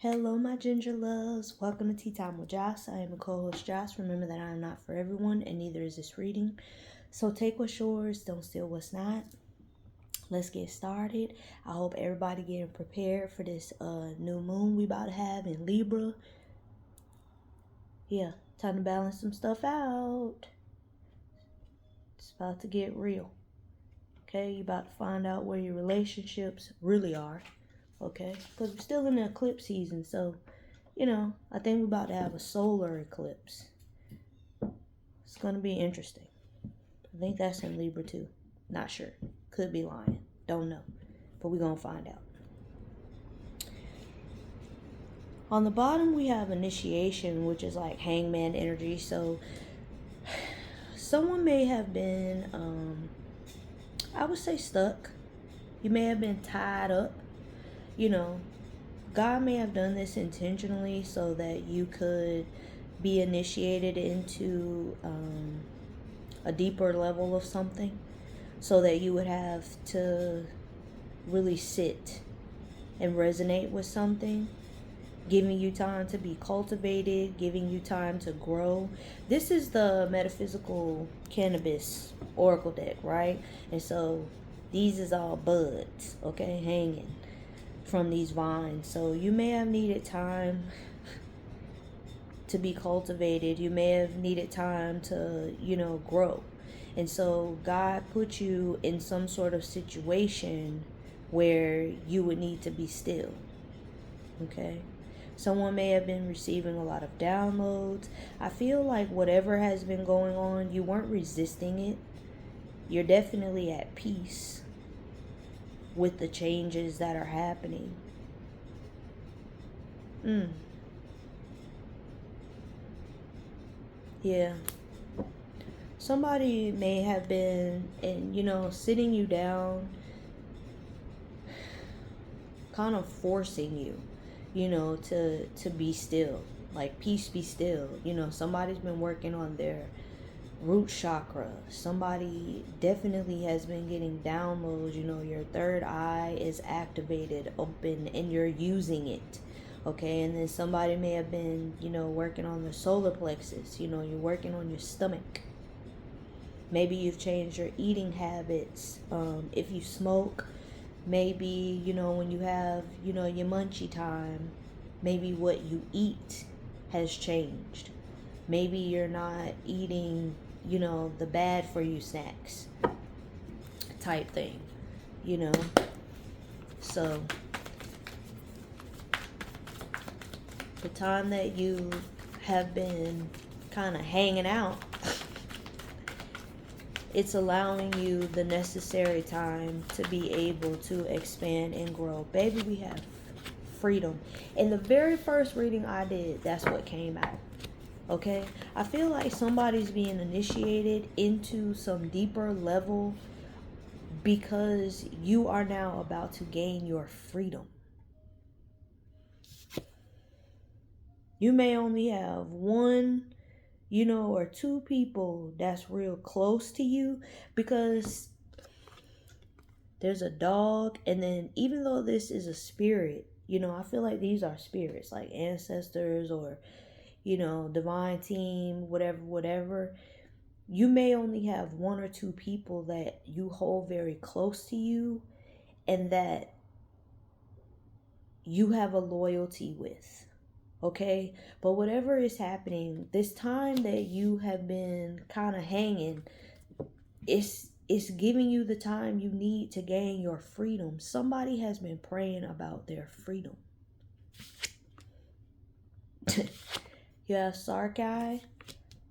Hello, my ginger loves. Welcome to Tea Time with Joss. I am a co-host, Joss. Remember that I am not for everyone, and neither is this reading. So take what's yours, don't steal what's not. Let's get started. I hope everybody getting prepared for this new moon we about to have in Libra. Yeah, time to balance some stuff out. It's about to get real. Okay, you about to find out where your relationships really are. Okay, because we're still in the eclipse season, so I think we're about to have a solar eclipse. It's going to be interesting. I think that's in Libra too. Not sure. Could be lying. Don't know. But we're going to find out. On the bottom, we have initiation, which is like hangman energy. So someone may have been, I would say, stuck. You may have been tied up. God may have done this intentionally so that you could be initiated into a deeper level of something, so that you would have to really sit and resonate with something, giving you time to be cultivated, giving you time to grow. This is the metaphysical cannabis oracle deck, right? And so these is all buds, okay, hanging from these vines. So you may have needed time to be cultivated. You may have needed time to, grow. And so God put you in some sort of situation where you would need to be still. Okay? Someone may have been receiving a lot of downloads. I feel like whatever has been going on, you weren't resisting it. You're definitely at peace with the changes that are happening. Yeah. Somebody may have been, sitting you down, kind of forcing you, to be still. Like, peace, be still. Somebody's been working on their root chakra. Somebody definitely has been getting downloads. Your third eye is activated, open, and you're using it. Okay, and then somebody may have been, working on the solar plexus. You're working on your stomach. Maybe you've changed your eating habits. If you smoke, maybe, when you have, your munchie time, maybe what you eat has changed. Maybe you're not eating, the bad for you snacks type thing, So the time that you have been kind of hanging out, it's allowing you the necessary time to be able to expand and grow. Baby, we have freedom. In the very first reading I did, that's what came out. Okay? I feel like somebody's being initiated into some deeper level because you are now about to gain your freedom. You may only have one, or two people that's real close to you, because there's a dog, and then even though this is a spirit, I feel like these are spirits, like ancestors or, divine team, whatever. You may only have one or two people that you hold very close to you and that you have a loyalty with. Okay? But whatever is happening, this time that you have been kind of hanging, it's giving you the time you need to gain your freedom. Somebody has been praying about their freedom. You have Sarkai.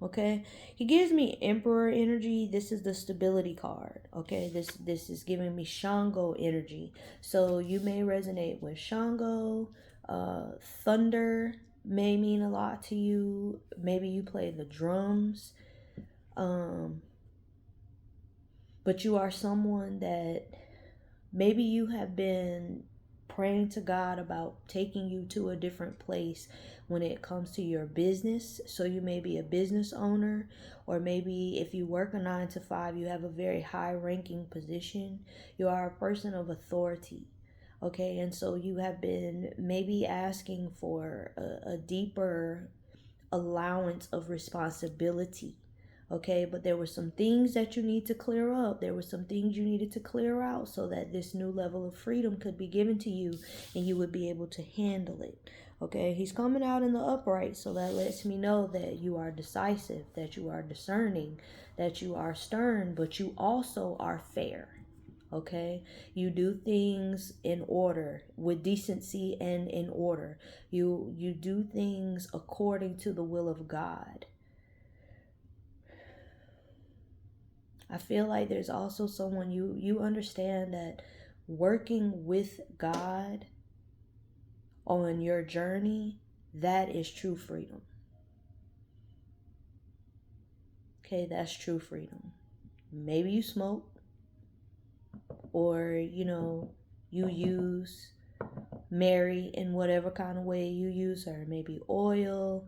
Okay, he gives me Emperor energy. This is the stability card. Okay, this is giving me Shango energy. So you may resonate with Shango. Thunder may mean a lot to you. Maybe you play the drums. But you are someone that maybe you have been praying to God about taking you to a different place when it comes to your business. So you may be a business owner, or maybe if you work a 9 to 5, you have a very high ranking position. You are a person of authority. Okay, and so you have been maybe asking for a deeper allowance of responsibility. Okay, but there were some things that you need to clear up. There were some things you needed to clear out so that this new level of freedom could be given to you and you would be able to handle it. Okay, he's coming out in the upright, so that lets me know that you are decisive, that you are discerning, that you are stern, but you also are fair. Okay, you do things in order, with decency and in order. You do things according to the will of God. I feel like there's also someone, you understand that working with God on your journey, that is true freedom. Okay, that's true freedom. Maybe you smoke, or you use Mary in whatever kind of way you use her. Maybe oil,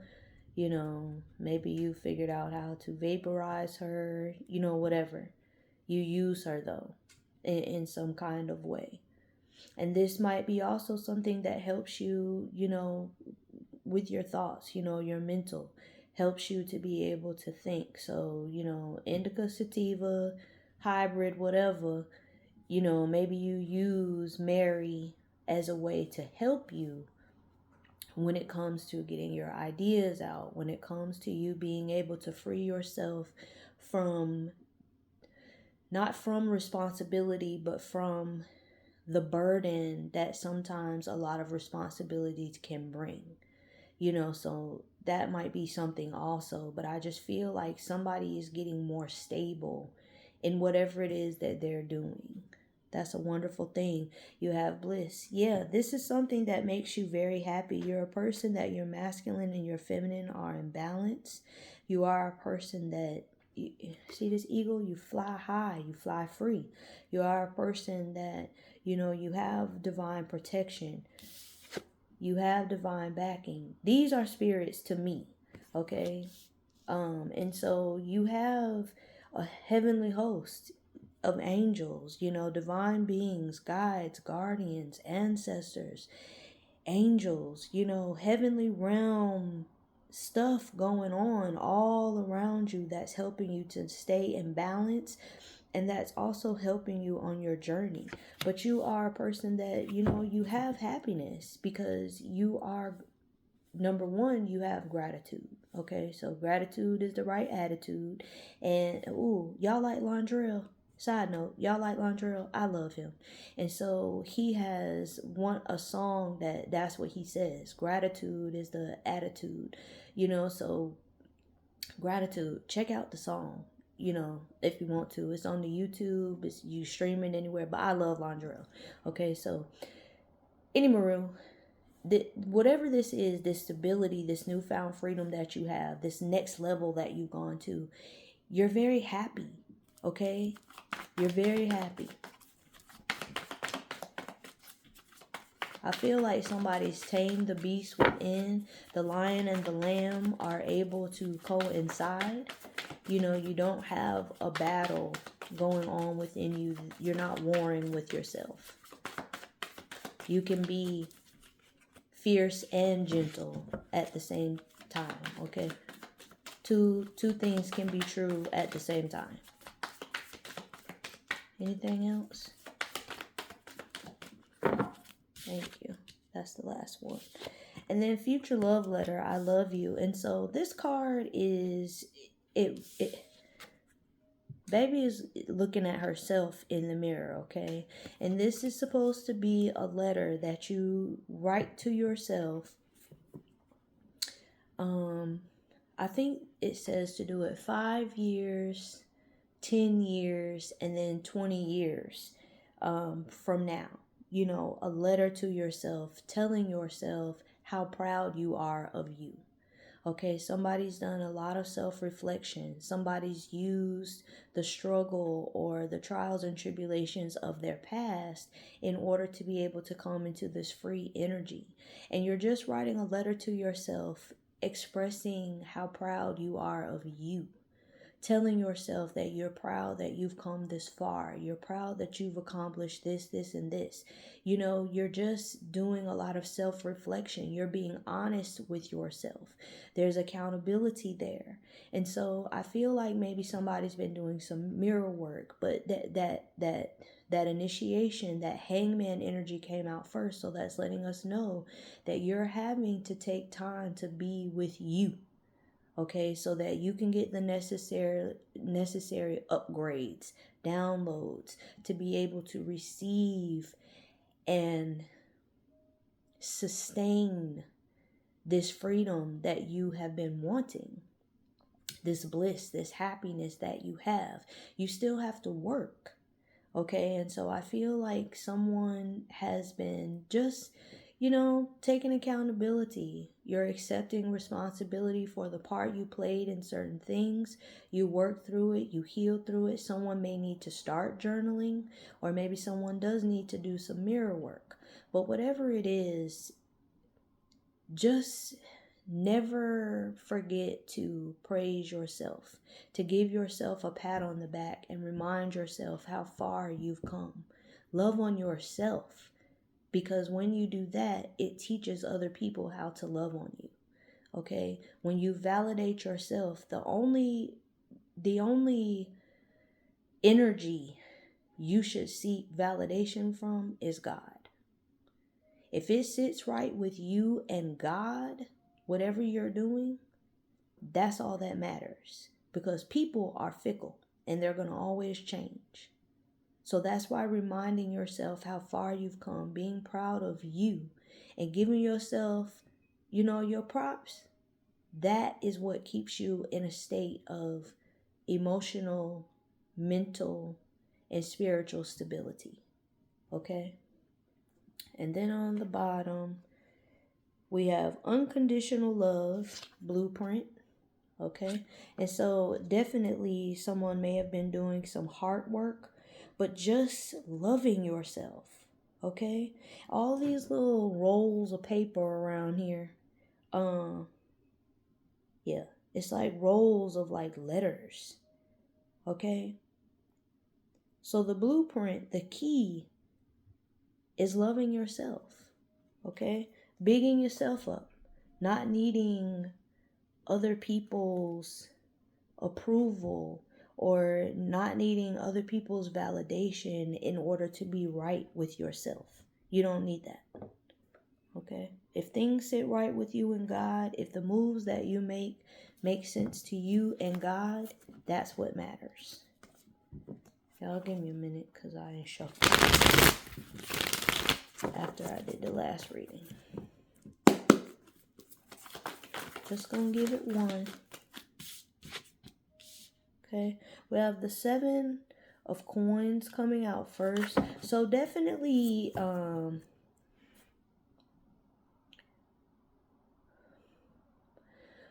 maybe you figured out how to vaporize her, whatever. You use her though, in some kind of way. And this might be also something that helps you, with your thoughts, your mental, helps you to be able to think. So, indica, sativa, hybrid, whatever, maybe you use Mary as a way to help you when it comes to getting your ideas out, when it comes to you being able to free yourself from, not from responsibility, but from the burden that sometimes a lot of responsibilities can bring. So that might be something also, but I just feel like somebody is getting more stable in whatever it is that they're doing. That's a wonderful thing. You have bliss. Yeah, this is something that makes you very happy. You're a person that your masculine and your feminine are in balance. You are a person that, see this eagle? You fly high, you fly free. You are a person that, you have divine protection. You have divine backing. These are spirits to me, okay? And so you have a heavenly host of angels, divine beings, guides, guardians, ancestors, angels, heavenly realm stuff going on all around you that's helping you to stay in balance, and that's also helping you on your journey. But you are a person that, you have happiness because you are, number one, you have gratitude. Okay, so gratitude is the right attitude. And y'all like Londrelle. Side note, y'all like Londrelle. I love him. And so he has a song that's what he says. Gratitude is the attitude. So gratitude. Check out the song. If you want to. It's on the YouTube. It's you streaming anywhere. But I love Londrelle. Okay, so anyway, whatever this is, this stability, this newfound freedom that you have, this next level that you've gone to, you're very happy. Okay, you're very happy. I feel like somebody's tamed the beast within. The lion and the lamb are able to coincide. You don't have a battle going on within you. You're not warring with yourself. You can be fierce and gentle at the same time, okay? Two things can be true at the same time. Anything else? Thank you. That's the last one. And then future love letter, I love you. And so this card is, baby is looking at herself in the mirror, okay? And this is supposed to be a letter that you write to yourself. I think it says to do it 5 years, 10 years, and then 20 years from now. A letter to yourself, telling yourself how proud you are of you. Okay, somebody's done a lot of self-reflection. Somebody's used the struggle or the trials and tribulations of their past in order to be able to come into this free energy. And you're just writing a letter to yourself expressing how proud you are of you. telling yourself that you're proud that you've come this far. You're proud that you've accomplished this, this, and this. You're just doing a lot of self-reflection. You're being honest with yourself. There's accountability there. And so I feel like maybe somebody's been doing some mirror work, but that initiation, that hangman energy came out first. So that's letting us know that you're having to take time to be with you. Okay, so that you can get the necessary upgrades, downloads, to be able to receive and sustain this freedom that you have been wanting, this bliss, this happiness that you have. You still have to work. Okay, and so I feel like someone has been just, taking accountability. You're accepting responsibility for the part you played in certain things. You worked through it, you healed through it. Someone may need to start journaling, or maybe someone does need to do some mirror work. But whatever it is, just never forget to praise yourself, to give yourself a pat on the back and remind yourself how far you've come. Love on yourself, because when you do that, it teaches other people how to love on you. Okay? When you validate yourself, the only energy you should seek validation from is God. If it sits right with you and God, whatever you're doing, that's all that matters. Because people are fickle and they're going to always change. So that's why reminding yourself how far you've come, being proud of you, and giving yourself, your props, that is what keeps you in a state of emotional, mental, and spiritual stability. Okay? And then on the bottom, we have unconditional love blueprint. Okay. And so definitely someone may have been doing some hard work, but just loving yourself. Okay. All these little rolls of paper around here. Yeah. It's like rolls of like letters. Okay. So the blueprint, the key is loving yourself. Okay. Bigging yourself up. Not needing other people's approval or not needing other people's validation in order to be right with yourself. You don't need that. Okay? If things sit right with you and God, if the moves that you make sense to you and God, that's what matters. Y'all give me a minute because I ain't shuffled after I did the last reading. Just gonna give it one. Okay, we have the 7 of coins coming out first. So definitely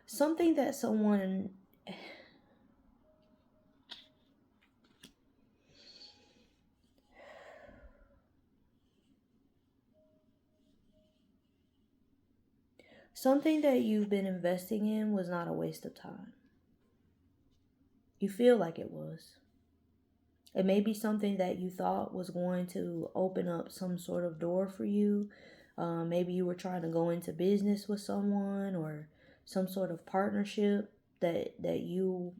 something that someone something that you've been investing in was not a waste of time. You feel like it was. It may be something that you thought was going to open up some sort of door for you. Maybe you were trying to go into business with someone or some sort of partnership that you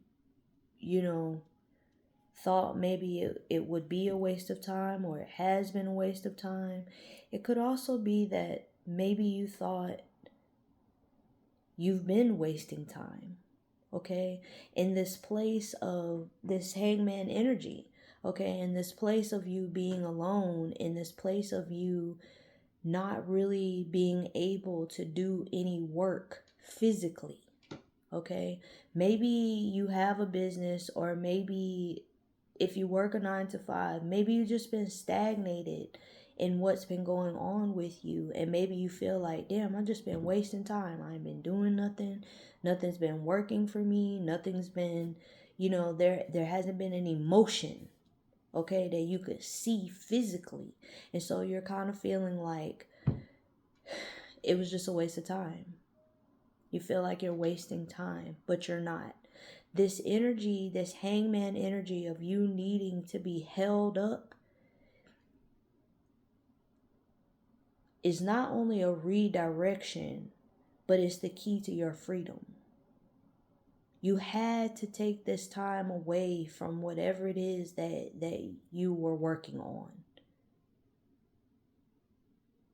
thought maybe it would be a waste of time, or it has been a waste of time. It could also be that maybe you thought you've been wasting time. Okay, in this place of this hangman energy. Okay, in this place of you being alone, in this place of you not really being able to do any work physically. Okay, maybe you have a business, or maybe if you work a 9 to 5, maybe you've just been stagnated in what's been going on with you, and maybe you feel like, damn, I've just been wasting time. I ain't been doing nothing. Nothing's been working for me. Nothing's been, there hasn't been any motion, okay, that you could see physically. And so you're kind of feeling like it was just a waste of time. You feel like you're wasting time, but you're not. This energy, this hangman energy of you needing to be held up, is not only a redirection, but it's the key to your freedom. You had to take this time away from whatever it is that you were working on.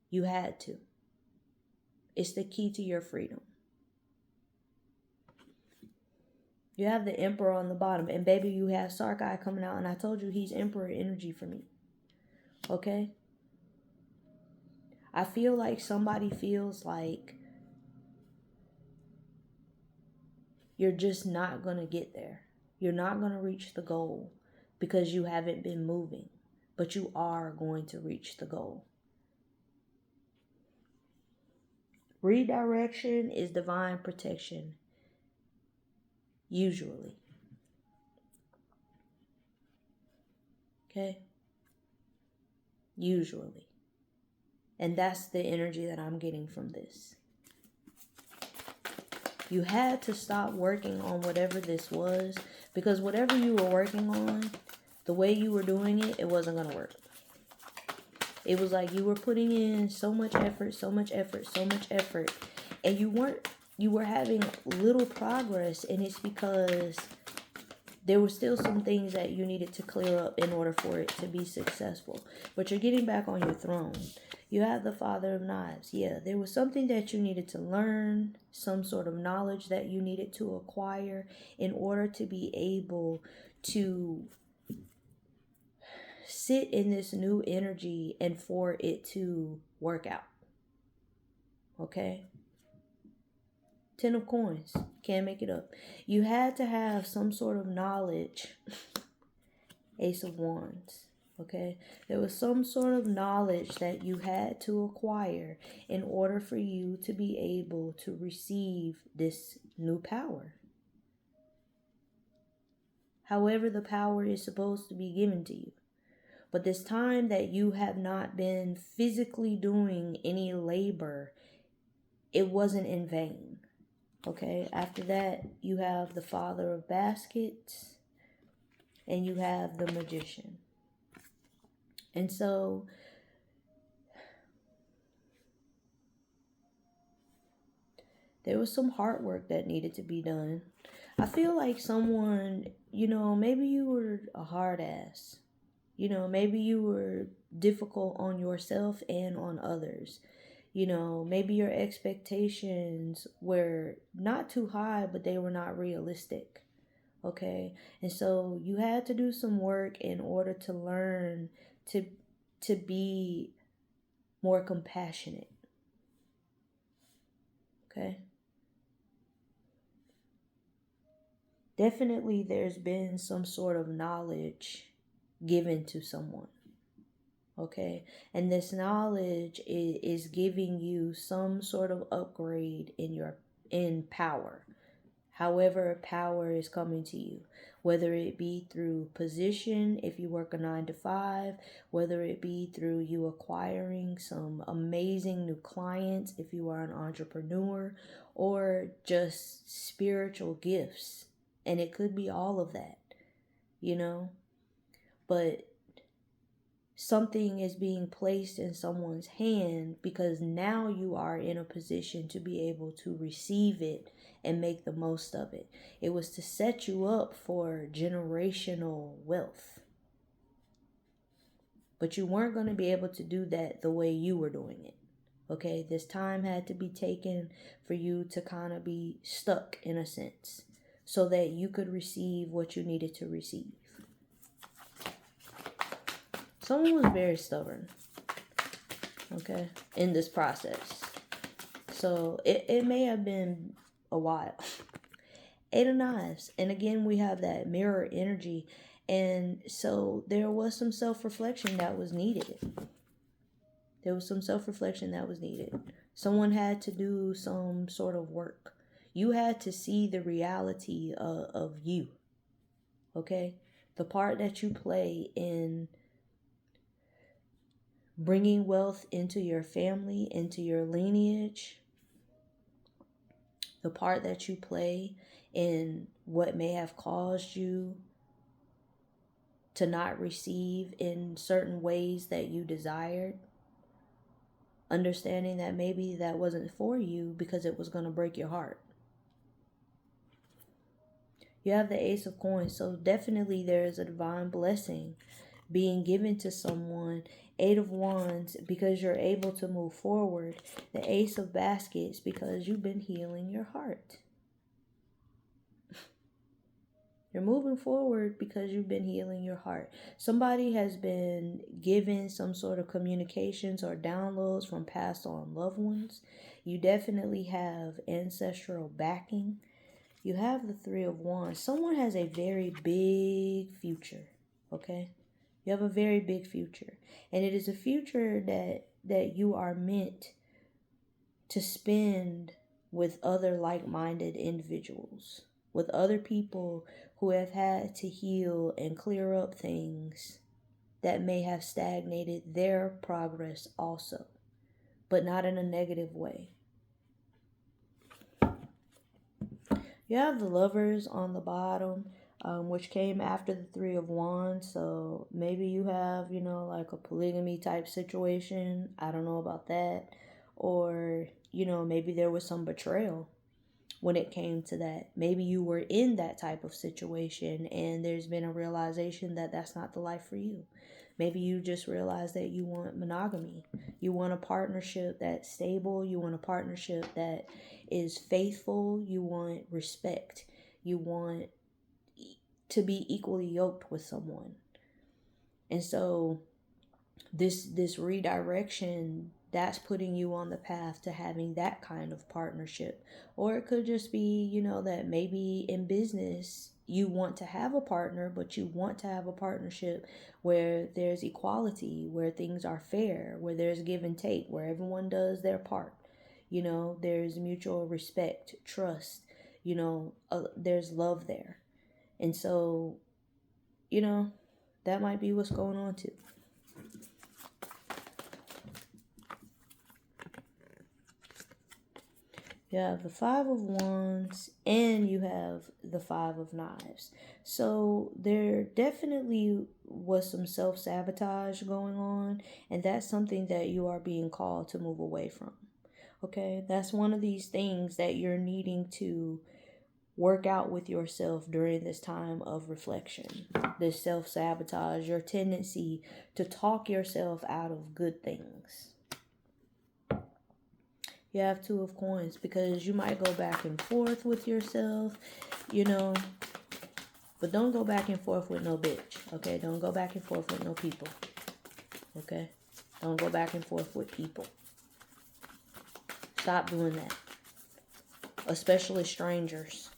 You had to. It's the key to your freedom. You have the Emperor on the bottom. And baby, you have Sarkai coming out. And I told you he's Emperor energy for me. Okay? I feel like somebody feels like you're just not going to get there. You're not going to reach the goal because you haven't been moving. But you are going to reach the goal. Redirection is divine protection. Usually. Okay? Usually. And that's the energy that I'm getting from this. You had to stop working on whatever this was, because whatever you were working on, the way you were doing it, it wasn't going to work. It was like you were putting in so much effort, and you were having little progress, and it's because there were still some things that you needed to clear up in order for it to be successful. But you're getting back on your throne. You have the Father of Knives. Yeah, there was something that you needed to learn, some sort of knowledge that you needed to acquire in order to be able to sit in this new energy and for it to work out. Okay? 10 of coins. Can't make it up. You had to have some sort of knowledge. Ace of Wands. Okay? There was some sort of knowledge that you had to acquire in order for you to be able to receive this new power. However, the power is supposed to be given to you. But this time that you have not been physically doing any labor, it wasn't in vain. Okay? After that, you have the Father of Baskets and you have the Magician. And so there was some hard work that needed to be done. I feel like someone, maybe you were a hard ass. Maybe you were difficult on yourself and on others. Maybe your expectations were not too high, but they were not realistic. Okay? And so you had to do some work in order to learn to be more compassionate. Okay? Definitely there's been some sort of knowledge given to someone. Okay? And this knowledge is giving you some sort of upgrade in power. However, power is coming to you, whether it be through position, if you work a 9 to 5, whether it be through you acquiring some amazing new clients, if you are an entrepreneur, or just spiritual gifts. And it could be all of that, but something is being placed in someone's hand because now you are in a position to be able to receive it and make the most of it. It was to set you up for generational wealth. But you weren't going to be able to do that the way you were doing it. Okay, this time had to be taken for you to kind of be stuck in a sense so that you could receive what you needed to receive. Someone was very stubborn, okay, in this process. So it may have been a while. 8 of Knives. And again, we have that mirror energy. And so there was some self-reflection that was needed. Someone had to do some sort of work. You had to see the reality of you, okay? The part that you play in bringing wealth into your family, into your lineage. the part that you play in what may have caused you to not receive in certain ways that you desired. Understanding that maybe that wasn't for you because it was going to break your heart. You have the Ace of Coins, so definitely there is a divine blessing being given to someone. Eight of Wands, because you're able to move forward. The Ace of Baskets, because you've been healing your heart. You're moving forward because you've been healing your heart. Somebody has been given some sort of communications or downloads from passed on loved ones. You definitely have ancestral backing. You have the Three of Wands. Someone has a very big future, okay? You have a very big future. And it is a future that you are meant to spend with other like-minded individuals, with other people who have had to heal and clear up things that may have stagnated their progress also, but not in a negative way. You have the Lovers on the bottom, which came after the Three of Wands. So maybe you have, like a polygamy type situation. I don't know about that. Or, maybe there was some betrayal when it came to that. Maybe you were in that type of situation and there's been a realization that that's not the life for you. Maybe you just realize that you want monogamy. You want a partnership that's stable. You want a partnership that is faithful. You want respect. You want to be equally yoked with someone. And so this redirection, that's putting you on the path to having that kind of partnership. Or it could just be, that maybe in business you want to have a partner, but you want to have a partnership where there's equality, where things are fair, where there's give and take, where everyone does their part. There's mutual respect, trust, there's love there. And so, that might be what's going on too. You have the Five of Wands and you have the Five of Knives. So there definitely was some self-sabotage going on, and that's something that you are being called to move away from. Okay, that's one of these things that you're needing to work out with yourself during this time of reflection. This self-sabotage, your tendency to talk yourself out of good things. You have Two of Coins because you might go back and forth with yourself, but don't go back and forth with no bitch, okay? Don't go back and forth with no people, okay? Don't go back and forth with people. Stop doing that, especially strangers.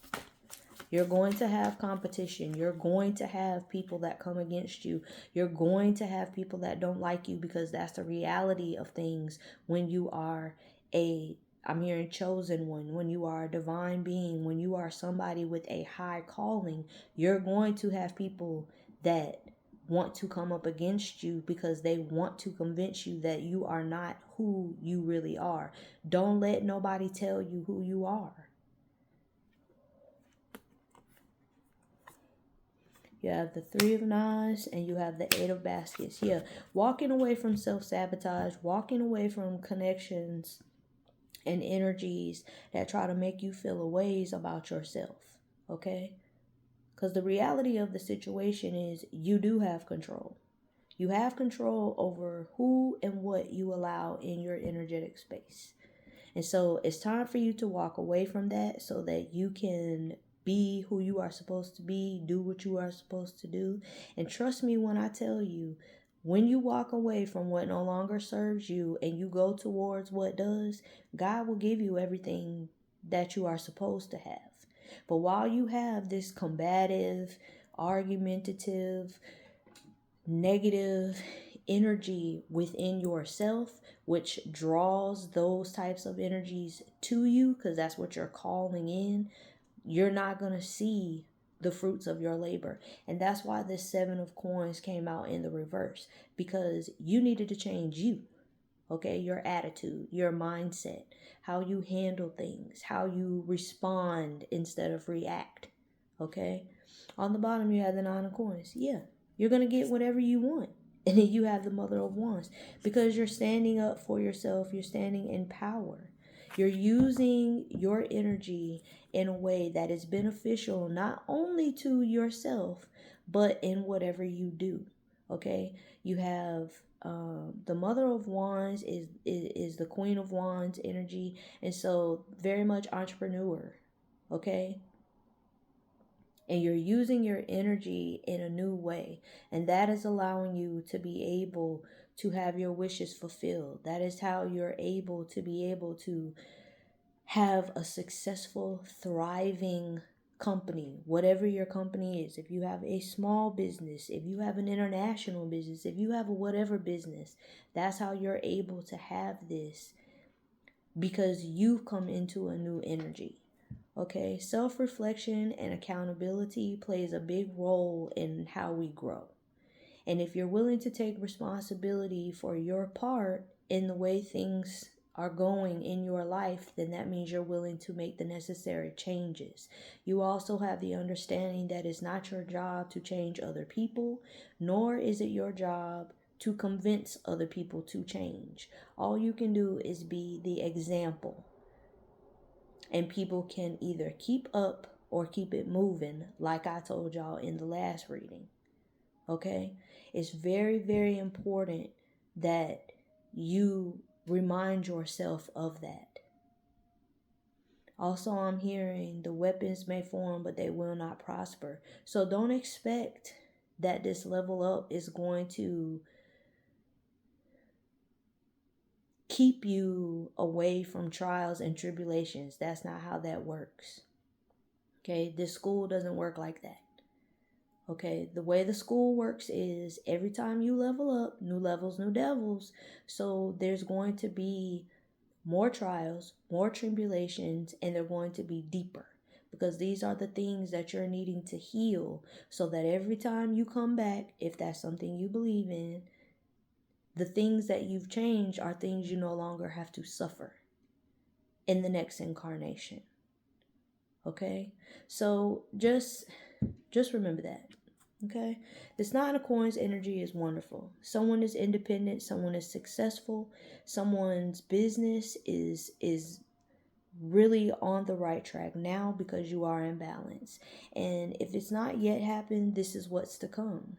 You're going to have competition. You're going to have people that come against you. You're going to have people that don't like you, because that's the reality of things when you are I'm hearing chosen one, when you are a divine being, when you are somebody with a high calling. You're going to have people that want to come up against you because they want to convince you that you are not who you really are. Don't let nobody tell you who you are. You have the Three of Knives and you have the Eight of Baskets. Yeah, walking away from self-sabotage, walking away from connections and energies that try to make you feel a ways about yourself, okay? Because the reality of the situation is you do have control. You have control over who and what you allow in your energetic space. And so it's time for you to walk away from that so that you can be who you are supposed to be, do what you are supposed to do. And trust me when I tell you, when you walk away from what no longer serves you and you go towards what does, God will give you everything that you are supposed to have. But while you have this combative, argumentative, negative energy within yourself, which draws those types of energies to you, because that's what you're calling in, you're not going to see the fruits of your labor. And that's why this Seven of Coins came out in the reverse, because you needed to change you. Okay, your attitude, your mindset, how you handle things, how you respond instead of react. Okay, on the bottom you have the Nine of Coins. Yeah, you're gonna get whatever you want. And then you have the Mother of Wands, because you're standing up for yourself. You're standing in power. You're using your energy in a way that is beneficial not only to yourself, but in whatever you do. Okay, you have the Mother of Wands is the Queen of Wands energy, and so very much entrepreneur. Okay, and you're using your energy in a new way, and that is allowing you to be able to have your wishes fulfilled. That is how you're able to be able to have a successful, thriving company, whatever your company is. If you have a small business, if you have an international business, if you have a whatever business, that's how you're able to have this, because you've come into a new energy. Okay, self-reflection and accountability plays a big role in how we grow. And if you're willing to take responsibility for your part in the way things are going in your life, then that means you're willing to make the necessary changes. You also have the understanding that it's not your job to change other people, nor is it your job to convince other people to change. All you can do is be the example. And people can either keep up or keep it moving, like I told y'all in the last reading. Okay? It's very, very important that you remind yourself of that. Also, I'm hearing the weapons may form, but they will not prosper. So don't expect that this level up is going to keep you away from trials and tribulations. That's not how that works. Okay, this school doesn't work like that. Okay, the way the school works is every time you level up, new levels, new devils. So there's going to be more trials, more tribulations, and they're going to be deeper, because these are the things that you're needing to heal, so that every time you come back, if that's something you believe in, the things that you've changed are things you no longer have to suffer in the next incarnation. Okay, so just remember that. Okay, this Nine of Coins energy is wonderful. Someone is independent, someone is successful, someone's business is really on the right track now, because you are in balance. And if it's not yet happened, this is what's to come.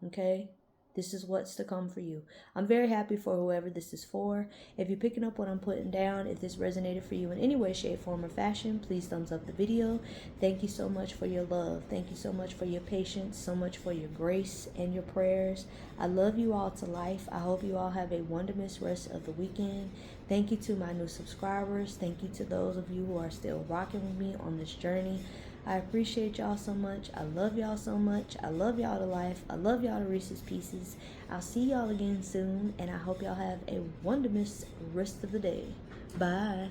Okay, this is what's to come for you. I'm very happy for whoever this is for. If you're picking up what I'm putting down, if this resonated for you in any way, shape, form, or fashion, please thumbs up the video. Thank you so much for your love. Thank you so much for your patience, so much for your grace and your prayers. I love you all to life. I hope you all have a wonderful rest of the weekend. Thank you to my new subscribers. Thank you to those of you who are still rocking with me on this journey. I appreciate y'all so much. I love y'all so much. I love y'all to life. I love y'all to Reese's Pieces. I'll see y'all again soon, and I hope y'all have a wonderful rest of the day. Bye.